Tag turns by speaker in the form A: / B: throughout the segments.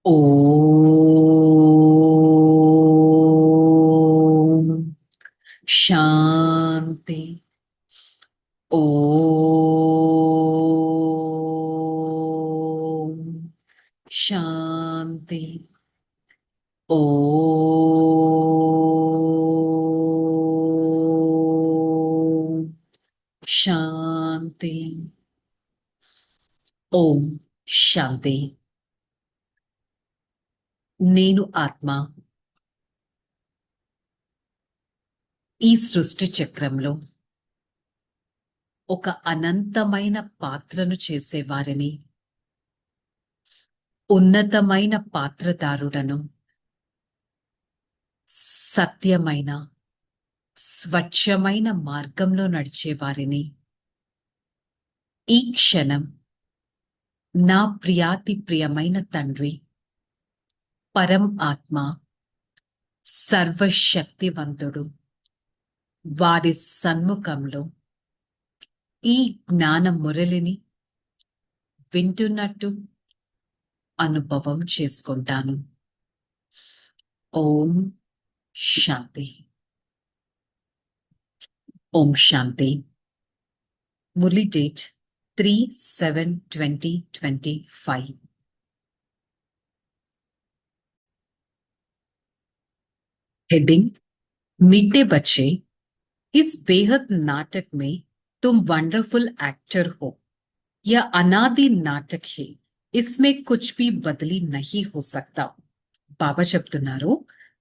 A: ఓం శాంతి. ఓం శాంతి. ఓం శాంతి. ఓం శాంతి. నేను ఆత్మ ఈ సృష్టి చక్రంలో ఒక అనంతమైన పాత్రను చేసేవారిని, ఉన్నతమైన పాత్రదారుడను, సత్యమైన స్వచ్ఛమైన మార్గంలో నడిచేవారిని. ఈ క్షణం నా ప్రియాతి ప్రియమైన తండ్రి పరం ఆత్మ సర్వశక్తివంతుడు వారి సన్ముఖంలో ఈ జ్ఞాన మురళిని వింటున్నట్టు అనుభవం చేసుకుంటాను. ఓం శాంతి. ఓం శాంతి. మురళి డేట్ 3/7/2025. हेडिंग, मीठे बच्चे, इस बेहद नाटक में तुम वंडरफुल एक्टर हो। यह अनादि नाटक है, इसमें कुछ भी बदली नहीं हो सकता. బాబా చెప్తున్నారు,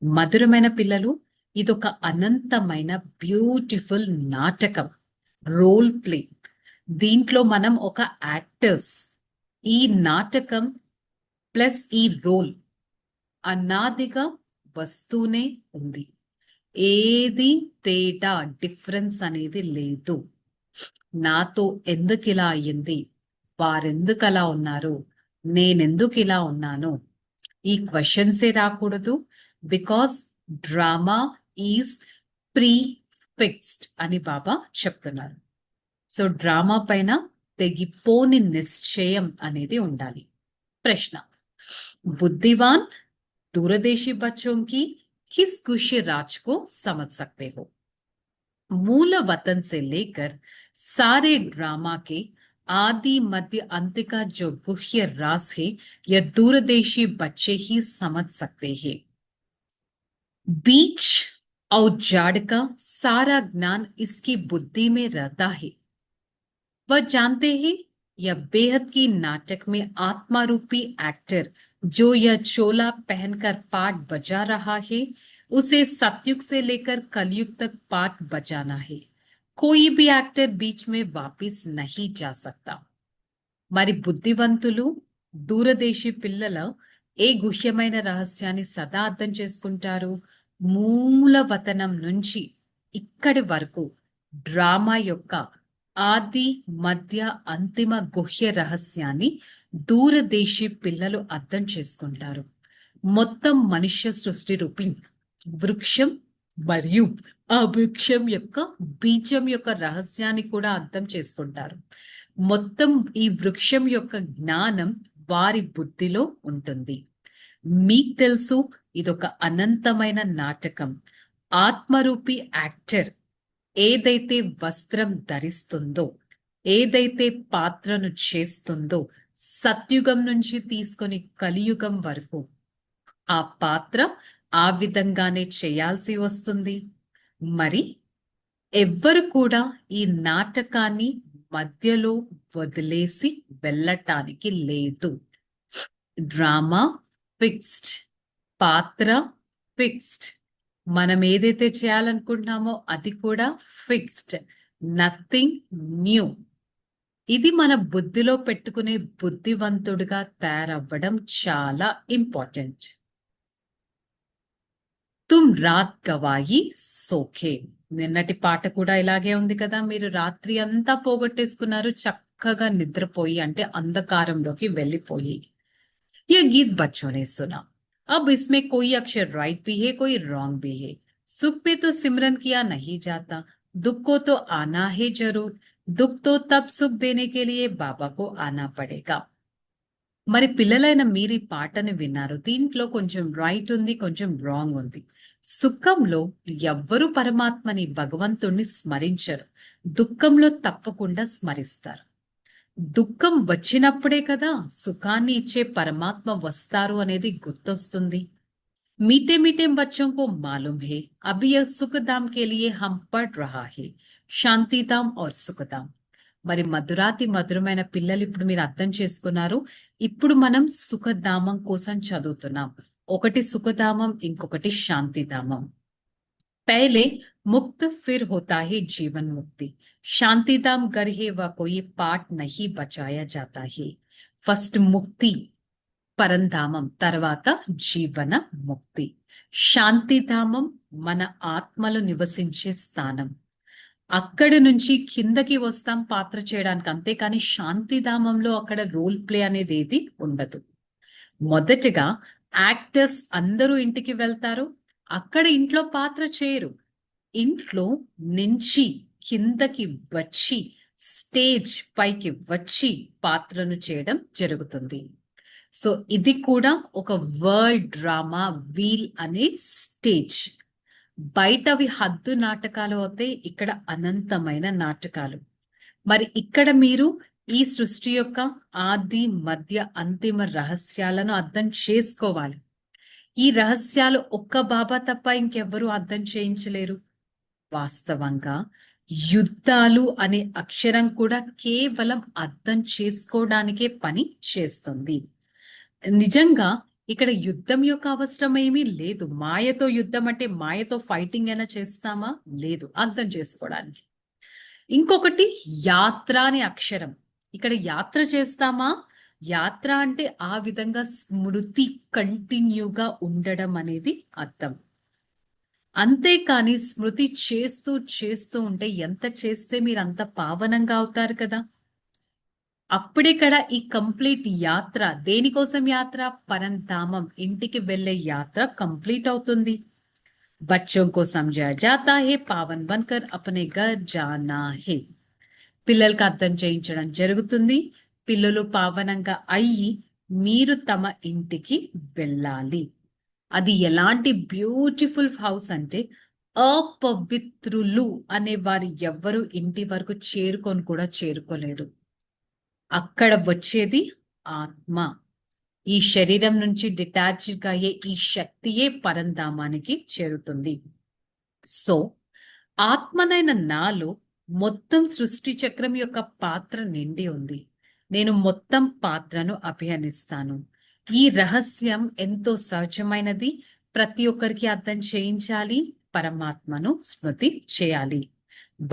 A: మధురమైన పిల్లలు, ఇదొక అనంతమైన బ్యూటిఫుల్ నాటకం, రోల్ ప్లే. దీంట్లో మనం ఒక యాక్టర్స్. ఈ నాటకం ప్లస్ ఈ రోల్ అనాదిగా వస్తూనే ఉంది. ఏది తేడా, డిఫరెన్స్ అనేది లేదు. నాతో ఎందుకు ఇలా అయ్యింది, వారెందుకు అలా ఉన్నారు, నేనెందుకు ఇలా ఉన్నాను, ఈ క్వశ్చన్సే రాకూడదు. Because drama is pre fixed అని బాబా చెప్తున్నారు. సో డ్రామా పైన తెగిపోని నిశ్చయం అనేది ఉండాలి. ప్రశ్న, बुद्धिमान दूरदेशी बच्चों की किस खुशी राज को समझ सकते हो? मूल वतन से लेकर सारे ड्रामा के आदि मध्य अंत का जो गुह्य राज है, यह दूरदेशी बच्चे ही समझ सकते हैं. बीच और जाड़ का सारा ज्ञान इसकी बुद्धि में रहता है. वह जानते हैं यह बेहद की नाटक में आत्मा रूपी एक्टर जो यह चोला पहनकर पाठ बजा रहा है, उसे सतयुग से लेकर कलयुग तक पाठ बजाना है. कोई भी एक्टर बीच में वापिस नहीं जा सकता. మరి బుద్ధివంతులు దూరదేశీ పిల్లల ఏ గుహ్యమైన రహస్యాన్ని సదా అర్థం చేసుకుంటారు? మూలవతనం నుంచి ఇక్కడి వరకు డ్రామా యొక్క ఆది మధ్య అంతిమ గుహ్య రహస్యాన్ని దూరదేశీ పిల్లలు అర్థం చేసుకుంటారు. మొత్తం మనుష్య సృష్టి రూపి వృక్షం మరియు ఆ వృక్షం యొక్క బీజం యొక్క రహస్యాన్ని కూడా అర్థం చేసుకుంటారు. మొత్తం ఈ వృక్షం యొక్క జ్ఞానం వారి బుద్ధిలో ఉంటుంది. మీకు తెలుసు, ఇదొక అనంతమైన నాటకం. ఆత్మరూపి యాక్టర్ ఏదైతే వస్త్రం ధరిస్తుందో, ఏదైతే పాత్రను చేస్తుందో, సత్యుగం నుంచి తీసుకొని కలియుగం వరకు ఆ పాత్ర ఆ విధంగానే చేయాల్సి వస్తుంది. మరి ఎవ్వరు కూడా ఈ నాటకాన్ని మధ్యలో వదిలేసి వెళ్ళటానికి లేదు. డ్రామా ఫిక్స్డ్, పాత్ర ఫిక్స్డ్, మనం ఏదైతే చేయాలనుకుంటున్నామో అది కూడా ఫిక్స్డ్, నథింగ్ న్యూ. ఇది మన బుద్ధిలో పెట్టుకునే బుద్ధివంతుడిగా తయారవ్వడం చాలా ఇంపార్టెంట్. తుమ్ రాత్ గవాయి సోఖే. నిన్నటి పాట కూడా ఇలాగే ఉంది కదా, మీరు రాత్రి అంతా పోగొట్టేసుకున్నారు చక్కగా నిద్రపోయి, అంటే అంధకారంలోకి వెళ్ళిపోయి. ये गीत बच्चों ने सुना. अब इसमें कोई अक्षर राइट भी है, कोई रॉन्ग भी है. सुख में तो सिमरन किया नहीं जाता, दुख को तो आना है जरूर. दुख तो तब सुख देने के लिए बाबा को आना पड़ेगा. మరి పిల్లలైన మీరు ఈ పాటని విన్నారు. దీంట్లో కొంచెం రైట్ ఉంది, కొంచెం రాంగ్ ఉంది. సుఖంలో ఎవ్వరు పరమాత్మని, భగవంతుణ్ణి స్మరించరు. దుఃఖంలో తప్పకుండా స్మరిస్తారు. దుఃఖం వచ్చినప్పుడే కదా సుఖాన్ని ఇచ్చే పరమాత్మ వస్తారు అనేది గుర్తొస్తుంది. मीठे मीठे बच्चों को मालूम है अभी यह सुखधाम के लिए हम पढ़ रहा है శాంతిధామ్ और సుఖధామ్. మరి మధురాతి మధురమైన పిల్లలు ఇప్పుడు మీరు అర్థం చేసుకున్నారు. ఇప్పుడు మనం సుఖధామం కోసం చదువుతున్నాం. ఒకటి సుఖధామం, ఇంకొకటి శాంతిధామం. पहले मुक्त फिर होता है जीवन मुक्ति. शांतिधाम घर है व कोई पाठ नहीं बचाया जाता है. फर्स्ट मुक्ति పరంధామం, తర్వాత జీవన ముక్తి. శాంతిధామం మన ఆత్మలు నివసించే స్థానం. అక్కడి నుంచి కిందకి వస్తాం పాత్ర చేయడానికి, అంతేకాని శాంతిధామంలో అక్కడ రోల్ ప్లే అనేది ఏది ఉండదు. మొదటగా యాక్టర్స్ అందరూ ఇంటికి వెళ్తారు, అక్కడ ఇంట్లో పాత్ర చేయరు. ఇంట్లో నుంచి కిందకి వచ్చి స్టేజ్ పైకి వచ్చి పాత్రను చేయడం జరుగుతుంది. సో ఇది కూడా ఒక వరల్డ్ డ్రామా వీల్ అనే స్టేజ్. బయటవి హద్దు నాటకాలు అవుతే, ఇక్కడ అనంతమైన నాటకాలు. మరి ఇక్కడ మీరు ఈ సృష్టి యొక్క ఆది మధ్య అంతిమ రహస్యాలను అర్థం చేసుకోవాలి. ఈ రహస్యాలు ఒక్క బాబా తప్ప ఇంకెవ్వరూ అర్థం చేయించలేరు. వాస్తవంగా యుద్ధాలు అనే అక్షరం కూడా కేవలం అర్థం చేసుకోవడానికే పని చేస్తుంది. నిజంగా ఇక్కడ యుద్ధం యొక్క అవసరం ఏమీ లేదు. మాయతో యుద్ధం అంటే మాయతో ఫైటింగ్ అయినా చేస్తామా? లేదు, అర్థం చేసుకోవడానికి. ఇంకొకటి యాత్ర అనే అక్షరం. ఇక్కడ యాత్ర చేస్తామా? యాత్ర అంటే ఆ విధంగా స్మృతి కంటిన్యూగా ఉండడం అనేది అర్థం. అంతేకాని స్మృతి చేస్తూ చేస్తూ ఉంటే ఎంత చేస్తే మీరు అంత పావనంగా అవుతారు కదా. అప్పుడిక్కడ ఈ కంప్లీట్ యాత్ర, దేనికోసం యాత్ర? పరంధామం, ఇంటికి వెళ్లే యాత్ర కంప్లీట్ అవుతుంది. బచ్చోं को समझाया जाता है पावन बनकर अपने घर जाना है. పిల్లలకు అర్థం చేయించడం జరుగుతుంది. పిల్లలు పావనంగా అయ్యి మీరు తమ ఇంటికి వెళ్ళాలి. అది ఎలాంటి బ్యూటిఫుల్ హౌస్ అంటే, అపవిత్రులు అనే వారు ఎవ్వరు ఇంటి వరకు చేరుకొని కూడా చేరుకోలేరు. అక్కడ వచ్చేది ఆత్మ. ఈ శరీరం నుంచి డిటాచ్డ్ అయ్యే ఈ శక్తియే పరంధామానికి చేరుతుంది. సో ఆత్మనైన నాలో మొత్తం సృష్టి చక్రం యొక్క పాత్ర నిండి ఉంది. నేను మొత్తం పాత్రను అభిహరిస్తాను. ఈ రహస్యం ఎంతో సహజమైనది. ప్రతి ఒక్కరికి అర్థం చేయించాలి, పరమాత్మను స్మృతి చేయాలి.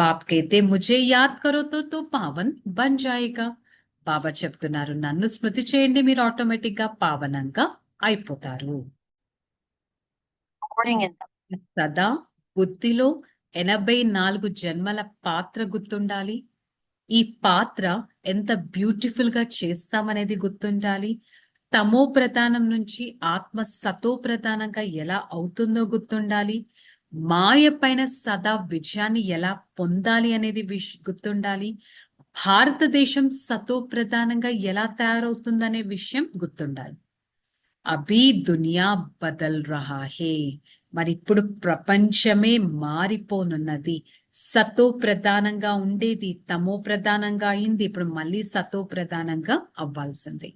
A: బాప్ కైతే ముझे యాద్ కరో తో పావన్ బన్ జాయేగా. బాబా చెప్తున్నారు, నన్ను స్మృతి చేయండి, మీరు ఆటోమేటిక్ గా పావనంగా అయిపోతారు. సదా బుద్ధిలో 84 జన్మల పాత్ర గుర్తుండాలి. ఈ పాత్ర ఎంత బ్యూటిఫుల్ గా చేస్తామనేది గుర్తుండాలి. తమో ప్రధానం నుంచి ఆత్మ సతో ప్రధానంగా ఎలా అవుతుందో గుర్తుండాలి. మాయ పైన సదా విజయాన్ని ఎలా పొందాలి అనేది గుర్తుండాలి. భారతదేశం సతో ప్రధానంగా ఎలా తయారవుతుందనే విషయం గుర్తుండాలి. అభీ దునియా బదల్ రహా హే. మరి ఇప్పుడు ప్రపంచమే మారిపోనున్నది. సతో ప్రధానంగా ఉండేది తమో ప్రధానంగా అయింది, ఇప్పుడు మళ్ళీ సతో ప్రధానంగా అవ్వాల్సింది.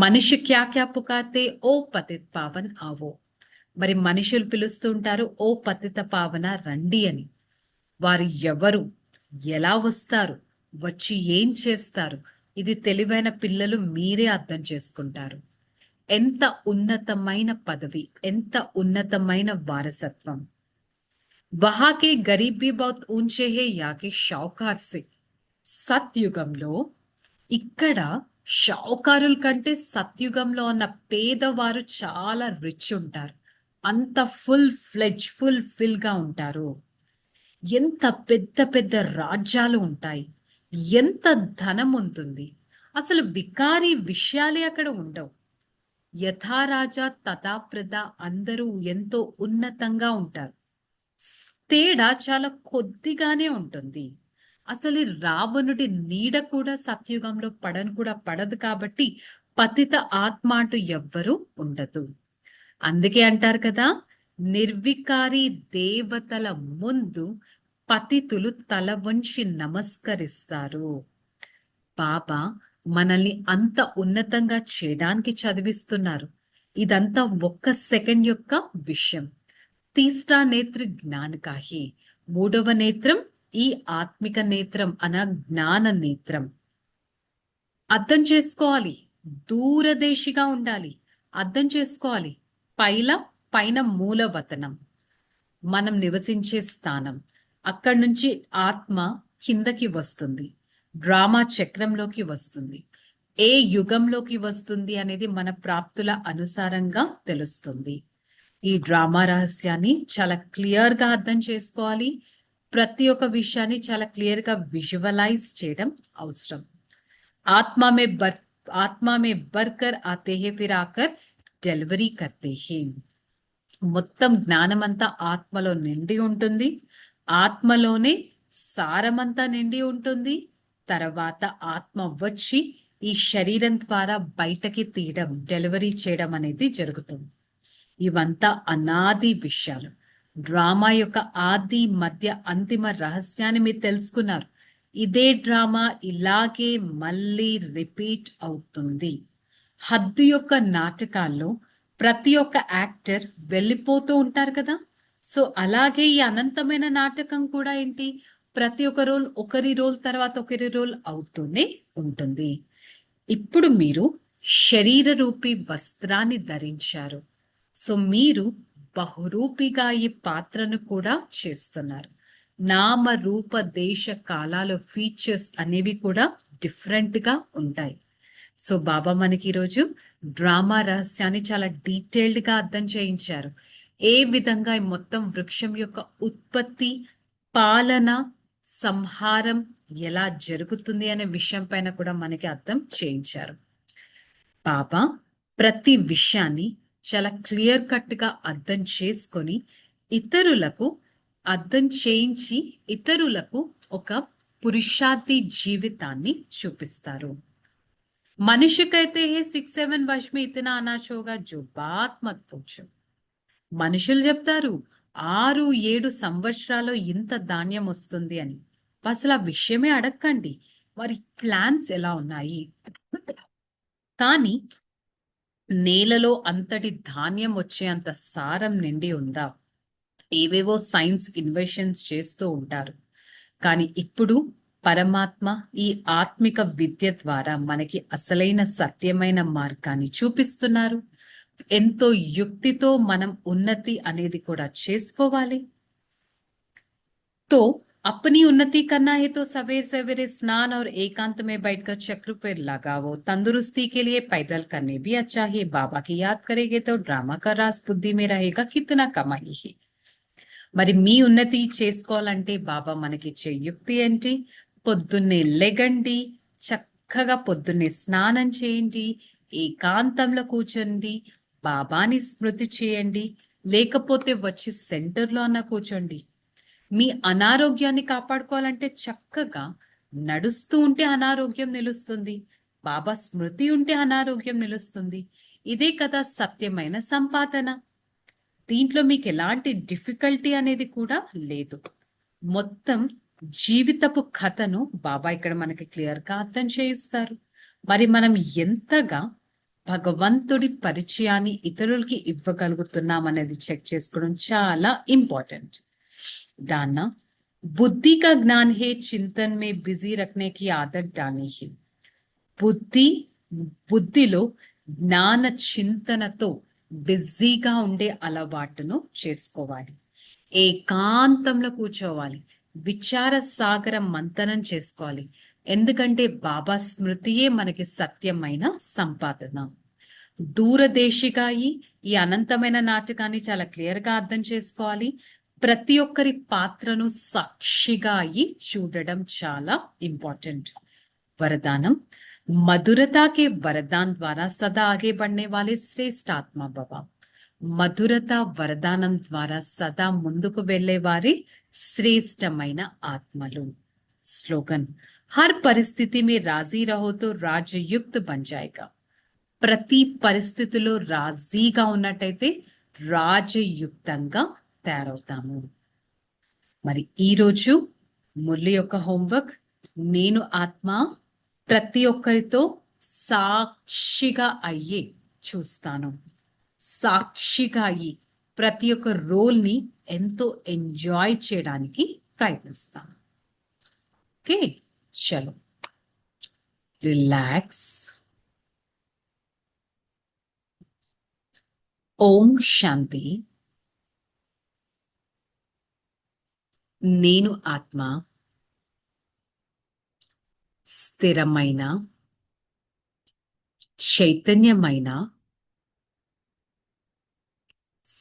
A: మనిషి క్యా క్యా పుకార్తే, ఓ పతిత్ పావన్ ఆవో. మరి మనుషులు పిలుస్తుంటారు, ఓ పతిత పావన రండి అని. వారు ఎవరు, ఎలా వస్తారు, వచ్చి ఏం చేస్తారు, ఇది తెలివైన పిల్లలు మీరే అర్థం చేసుకుంటారు. ఎంత ఉన్నతమైన పదవి, ఎంత ఉన్నతమైన వారసత్వం. వహాకే గరీబ్ భీ బహుత్ ఊంచే హే యాకే షౌకార్ సే. సత్యుగంలో ఇక్కడ షౌకారుల కంటే సత్యుగంలో ఉన్న పేదవారు చాలా రిచ్ ఉంటారు. అంత ఫుల్ ఫిల్ గా ఉంటారు. ఎంత పెద్ద పెద్ద రాజ్యాలు ఉంటాయి, ఎంత ధనం ఉంటుంది. అసలు వికారి విషయాలే అక్కడ ఉండవు. యథారాజా తథాప్రద, అందరూ ఎంతో ఉన్నతంగా ఉంటారు. తేడా చాలా కొద్దిగానే ఉంటుంది. అసలు రావణుడి నీడ కూడా సత్యుగంలో పడను కూడా పడదు. కాబట్టి పతిత ఆత్మ అంటూ ఎవ్వరూ ఉండదు. అందుకే అంటారు కదా, నిర్వికారి దేవతల ముందు పతితులు తల వంచి నమస్కరిస్తారు. బాబా మనల్ని అంత ఉన్నతంగా చేయడానికి చదివిస్తున్నారు. ఇదంతా ఒక్క సెకండ్ యొక్క విషయం. తీస్రా నేత్ర జ్ఞాన కాహి, మూడవ నేత్రం ఈ ఆత్మిక నేత్రం అన జ్ఞాన నేత్రం. అర్థం చేసుకోవాలి, దూరదేశిగా ఉండాలి, అర్థం చేసుకోవాలి. పైన మూలవతనం, మనం నివసించే స్థానం. అక్కడి నుంచి ఆత్మ కిందకి వస్తుంది, డ్రామా చక్రంలోకి వస్తుంది. ఏ యుగంలోకి వస్తుంది అనేది మన ప్రాప్తుల అనుసారంగా తెలుస్తుంది. ఈ డ్రామా రహస్యాన్ని చాలా క్లియర్ గా అర్థం చేసుకోవాలి. ప్రతి ఒక్క విషయాన్ని చాలా క్లియర్ గా విజువలైజ్ చేయడం అవసరం. आत्मा में भरकर आते हैं, फिर आकर డెలివరీ కర్తే హే. మొత్తం జ్ఞానమంతా ఆత్మలో నిండి ఉంటుంది, ఆత్మలోనే సారమంతా నిండి ఉంటుంది. తర్వాత ఆత్మ వచ్చి ఈ శరీరం ద్వారా బయటకి తీయడం, డెలివరీ చేయడం అనేది జరుగుతుంది. ఇవంతా అనాది విషయాలు. డ్రామా యొక్క ఆది మధ్య అంతిమ రహస్యాన్ని మీరు తెలుసుకున్నారు. ఇదే డ్రామా ఇలాగే మళ్ళీ రిపీట్ అవుతుంది. హద్దు యొక్క నాటకాల్లో ప్రతి ఒక్క యాక్టర్ వెళ్ళిపోతూ ఉంటారు కదా. సో అలాగే ఈ అనంతమైన నాటకం కూడా ఏంటి, ప్రతి ఒక్క రోల్ ఒకరి రోల్ తర్వాత ఒకరి రోల్ అవుతూనే ఉంటుంది. ఇప్పుడు మీరు శరీర రూపీ వస్త్రాన్ని ధరించారు. సో మీరు బహురూపిగా ఈ పాత్రను కూడా చేస్తున్నారు. నామ రూప దేశ కాలాల ఫీచర్స్ అనేవి కూడా డిఫరెంట్ గా ఉంటాయి. సో బాబా మనకి ఈరోజు డ్రామా రహస్యాన్ని చాలా డీటెయిల్డ్ గా అర్థం చేయించారు. ఏ విధంగా ఈ మొత్తం వృక్షం యొక్క ఉత్పత్తి, పాలన, సంహారం ఎలా జరుగుతుంది అనే విషయం పైన కూడా మనకి అర్థం చేయించారు. బాబా ప్రతి విషయాన్ని చాలా క్లియర్ కట్ గా అర్థం చేసుకొని ఇతరులకు అర్థం చేయించి ఇతరులకు ఒక పురుషార్థి జీవితాన్ని చూపిస్తారు. మనిషి कहते हैं 6-7 वर्ष में इतना अनाज होगा जो बात मत पूछो. మనుషులు చెప్తారు 6-7 సంవత్సరాల్లో ఇంత ధాన్యం వస్తుంది అని. అసలు ఆ విషయమే అడగండి, వారి ప్లాన్స్ ఎలా ఉన్నాయి. కానీ నేలలో అంతటి ధాన్యం వచ్చే అంత సారం నిండి ఉందా? ఏవేవో సైన్స్ ఇన్వెషన్స్ చేస్తూ ఉంటారు. కానీ ఇప్పుడు పరమాత్మ ఈ ఆత్మిక విద్య ద్వారా మనకి అసలైన సత్యమైన మార్గాన్ని చూపిస్తున్నారు. ఎంతో యుక్తితో మనం ఉన్నతి అనేది కూడా చేసుకోవాలి. तो अपनी उन्नति करना है तो सवेरे सवेरे स्नान और एकांत में बैठकर चक्र पे लगाओ. तंदुरुस्ती के लिए पैदल करने भी अच्छा है. बाबा की याद करेंगे तो ड्रामा का राज बुद्धि में रहेगा, कितना कमाई है. మరి మీ ఉన్నతి చేసుకోవాలంటే బాబా మనకిచ్చే యుక్తి ఏంటి? పొద్దున్నే లెగండి, చక్కగా పొద్దున్నే స్నానం చేయండి, ఏకాంతంలో కూర్చోండి, బాబాని స్మృతి చేయండి, లేకపోతే వచ్చి సెంటర్లో అన్న కూర్చోండి. మీ అనారోగ్యాన్ని కాపాడుకోవాలంటే చక్కగా నడుస్తూ ఉంటే అనారోగ్యం నిలుస్తుంది, బాబా స్మృతి ఉంటే అనారోగ్యం నిలుస్తుంది. ఇదే కదా సత్యమైన సంపాదన. దీంట్లో మీకు ఎలాంటి డిఫికల్టీ అనేది కూడా లేదు. మొత్తం జీవితపు కథను బాబా ఇక్కడ మనకి క్లియర్ గా అర్థం చేయిస్తారు. మరి మనం ఎంతగా భగవంతుడి పరిచయాన్ని ఇతరులకి ఇవ్వగలుగుతున్నాం అనేది చెక్ చేసుకోవడం చాలా ఇంపార్టెంట్. दाना बुद्धि का ज्ञान है, चिंतन में बिजी रखने की आदत डालनी है. బుద్ధిలో జ్ఞాన చింతనతో బిజీగా ఉండే అలవాటును చేసుకోవాలి. ఏకాంతంలో కూర్చోవాలి, విచార సాగరం మంతనం చేసుకోవాలి. ఎందుకంటే బాబా స్మృతియే మనకి సత్యమైన సంపాదన. దూరదేశిగా ఈ అనంతమైన నాటకాన్ని చాలా క్లియర్ గా అర్థం చేసుకోవాలి. ప్రతి ఒక్కరి పాత్రను సాక్షిగా అయి చూడడం చాలా ఇంపార్టెంట్. వరదానం మధురతా के वरदान द्वारा सदा आगे बढ़ने वाले श्रेष्ठ आत्मा भव. మధురత వరదానం ద్వారా సదా ముందుకు వెళ్లే వారి శ్రేష్టమైన ఆత్మలు. స్లోగన్ హర్ పరిస్థితి में राजी रहो तो राजयुक्त बन जाएगा. ప్రతి పరిస్థితిలో రాజీగా ఉన్నట్టయితే రాజయుక్తంగా తయారవుతాము. మరి ఈరోజు మురళి యొక్క హోంవర్క్, నేను ఆత్మ ప్రతి ఒక్కరితో సాక్షిగా అయ్యి చూస్తాను. సాక్షిగా అయ్యి ప్రతి ఒక్క రోల్ని ఎంతో ఎంజాయ్ చేయడానికి ప్రయత్నిస్తాను. ఓకే, చలో రిలాక్స్. ఓం శాంతి. నేను ఆత్మ స్థిరమైన చైతన్యమైన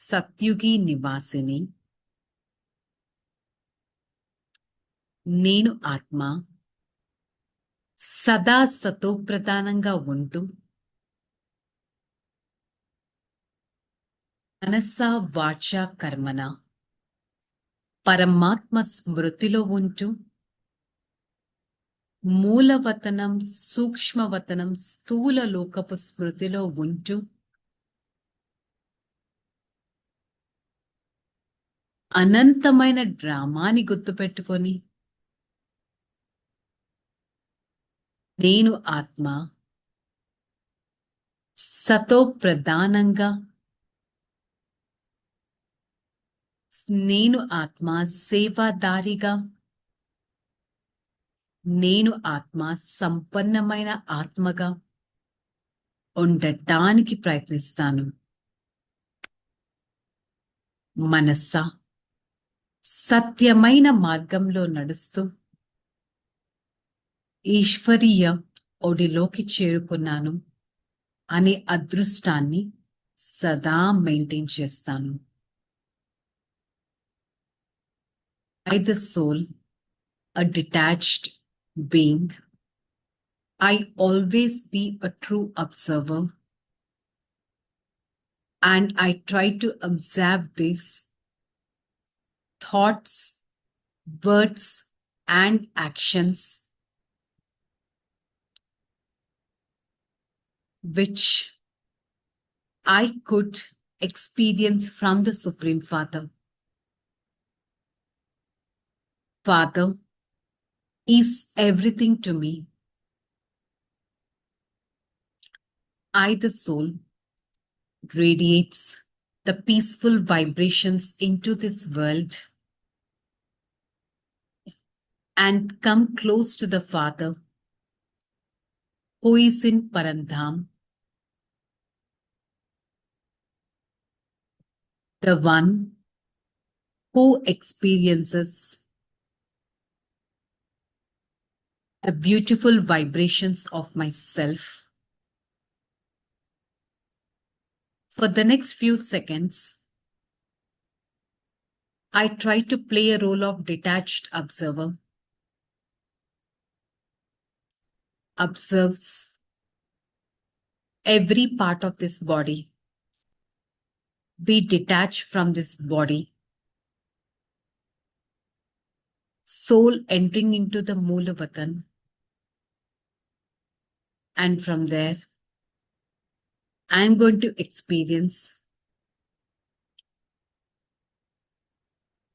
A: సత్యుగి నివాసిని. నేను ఆత్మ సదా సతోప్రధానంగా ఉంటూ మనసా వాచా కర్మన పరమాత్మ స్మృతిలో ఉంటూ మూలవతనం, సూక్ష్మవతనం, స్థూల లోకపు స్మృతిలో ఉంటూ అనంతమైన డ్రామాని గుర్తుపెట్టుకొని నేను ఆత్మ సతో ప్రధానంగా, నేను ఆత్మ సేవాదారిగా, నేను ఆత్మ సంపన్నమైన ఆత్మగా ఉండటానికి ప్రయత్నిస్తాను. మనస్స సత్యమైన మార్గంలో నడుస్తూ ఈశ్వరీయ ఒడిలోకి చేరుకున్నాను అనే అదృష్టాన్ని సదా మెయింటైన్ చేస్తాను. I, the soul, a detached being, I always be a true observer, and I try to observe these thoughts, words, and actions which I could experience from the Supreme Father. Father is everything to me. I, the soul, radiates the peaceful vibrations into this world and come close to the Father who is in Parandham, the one who experiences the beautiful vibrations of myself. For the next few seconds, I try to play a role of detached observer. Observes every part of this body. Be detached from this body. Soul entering into the Moolavatan. And from there, I am going to experience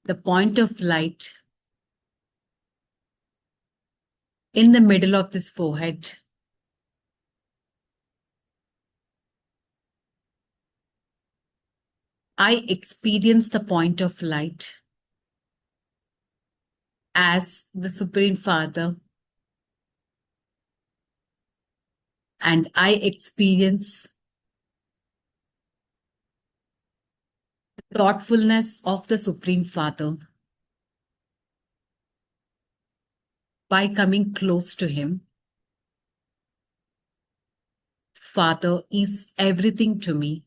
A: the point of light in the middle of this forehead. I experience the point of light as the Supreme Father, and I experience the thoughtfulness of the Supreme Father by coming close to him. Father is everything to me,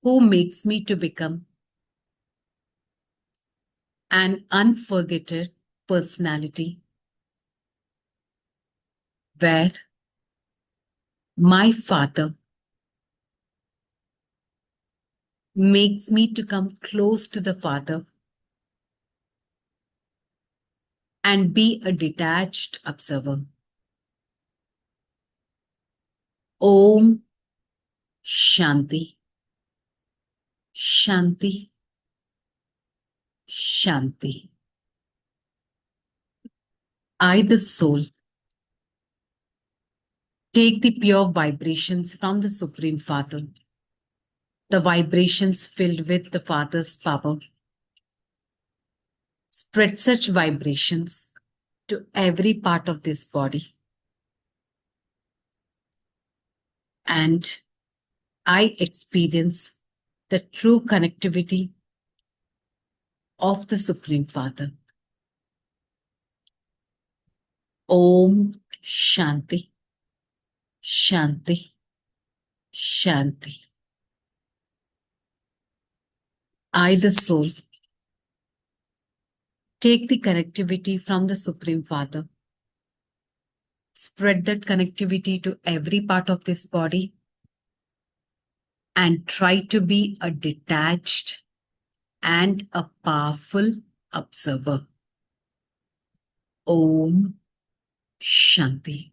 A: who makes me to become an unforgettable personality, where my Father makes me to come close to the Father and be a detached observer. Om Shanti, Shanti, Shanti. I, the soul, take the pure vibrations from the Supreme Father, the vibrations filled with the Father's power. Spread such vibrations to every part of this body. And I experience the true connectivity of the Supreme Father. Om Shanti, Shanti, Shanti. I, the soul, take the connectivity from the Supreme Father. Spread that connectivity to every part of this body and try to be a detached and a powerful observer. Om Shanti.